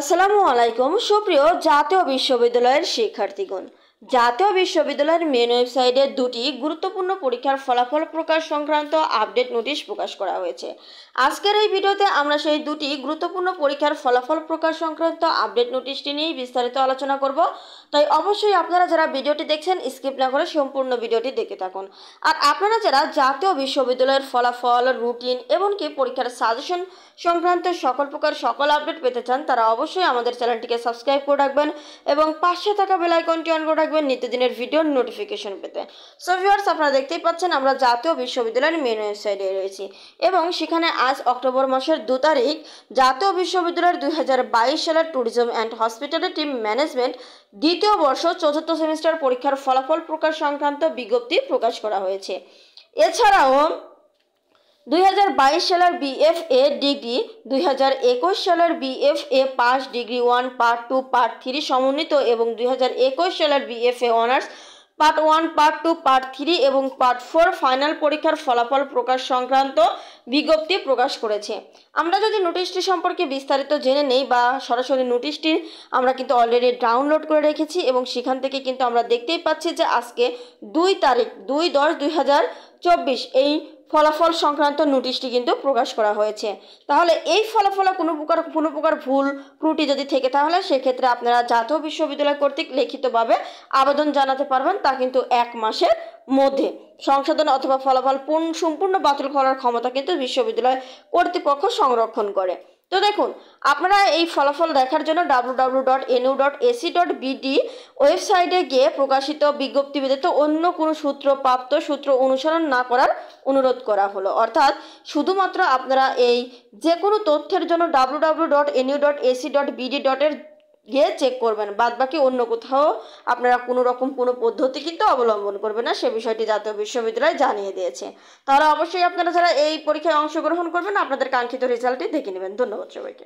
আসসালামু আলাইকুম সুপ্রিয় জাতীয় বিশ্ববিদ্যালয়ের শিক্ষার্থীগণ। জাতীয় বিশ্ববিদ্যালয়ের মেন ওয়েবসাইটে দুটি গুরুত্বপূর্ণ পরীক্ষার ফলাফল প্রকাশ সংক্রান্ত আপডেট নোটিশ প্রকাশ করা হয়েছে। আজকের এই ভিডিওতে আমরা সেই দুটি গুরুত্বপূর্ণ পরীক্ষার ফলাফল প্রকাশ সংক্রান্ত আপডেট নোটিশটি নিয়ে বিস্তারিত আলোচনা করব। তাই অবশ্যই আপনারা যারা ভিডিওটি দেখছেন স্কিপ না করে সম্পূর্ণ ভিডিওটি দেখতে থাকুন। আর আপনারা যারা জাতীয় বিশ্ববিদ্যালয়ের ফলাফল, রুটিন এমনকি পরীক্ষার সাজেশন সংক্রান্ত সকল আপডেট পেতে চান তারা অবশ্যই আমাদের চ্যানেলটিকে সাবস্ক্রাইব করে রাখবেন এবং পাশে থাকা বেল আইকনটি অন করে রাখবেন নিত্যদিনের ভিডিওর নোটিফিকেশন পেতে। সো ভিউয়ার্স, আপনারা দেখতেই পাচ্ছেন আমরা জাতীয় বিশ্ববিদ্যালয়ের মেন ওয়েবসাইটে রয়েছি এবং সেখানে আজ অক্টোবর মাসের 2 তারিখ জাতীয় বিশ্ববিদ্যালয়ের 2022 সালের ট্যুরিজম অ্যান্ড হসপিটালিটি ম্যানেজমেন্ট দ্বিতীয় বর্ষ চতুর্থ সেমিস্টার পরীক্ষার ফলাফল প্রকাশ সংক্রান্ত বিজ্ঞপ্তি প্রকাশ করা হয়েছে। এছাড়াও 2022 সালের বিএফএ ডিগ্রি, 2021 সালের BFA pass degree 1 part 2 part 3 সমন্বিত এবং 2021 সালের BFA honours part 1 part 2 part 3 এবং পার্ট 4 ফাইনাল পরীক্ষার ফলাফল প্রকাশ সংক্রান্ত বিজ্ঞপ্তি প্রকাশ করেছে। আমরা যদি নোটিশটি সম্পর্কে বিস্তারিত জেনে নেই বা সরাসরি নোটিশটি আমরা কিন্তু অলরেডি ডাউনলোড করে রেখেছি এবং সেখান থেকে কিন্তু আমরা দেখতেই পাচ্ছি যে আজকে 2 তারিখ 2/10/2024 এই ফলাফল সংক্রান্ত নোটিশটি কিন্তু প্রকাশ করা হয়েছে। তাহলে এই ফলাফলে কোনো প্রকার ভুল ত্রুটি যদি থেকে তাহলে সেক্ষেত্রে আপনারা জাতীয় বিশ্ববিদ্যালয় কর্তৃক লিখিতভাবে আবেদন জানাতে পারবেন। তা কিন্তু 1 মাসের মধ্যে সংশোধন অথবা ফলাফল সম্পূর্ণ বাতিল করার ক্ষমতা কিন্তু বিশ্ববিদ্যালয় কর্তৃপক্ষ সংরক্ষণ করে। তো দেখুন, আপনারা এই ফলাফল দেখার জন্য www.nu.ac.bd ওয়েবসাইটে গিয়ে প্রকাশিত বিজ্ঞপ্তি ব্যতীত অন্য কোনো সূত্র অনুসরণ না করার অনুরোধ করা হলো। অর্থাৎ শুধুমাত্র আপনারা এই যে কোনো তথ্যের জন্য www.nu.ac.bd গিয়ে চেক করবেন, বাদবাকি অন্য কোথাও আপনারা কোনো পদ্ধতি কিন্তু অবলম্বন করবেন না, সে বিষয়টি জাতীয় বিশ্ববিদ্যালয় জানিয়ে দিয়েছে। তাহলে অবশ্যই আপনারা যারা এই পরীক্ষায় অংশগ্রহণ করবেন আপনাদের কাঙ্ক্ষিত রেজাল্টটি দেখে নেবেন। ধন্যবাদ সবাইকে।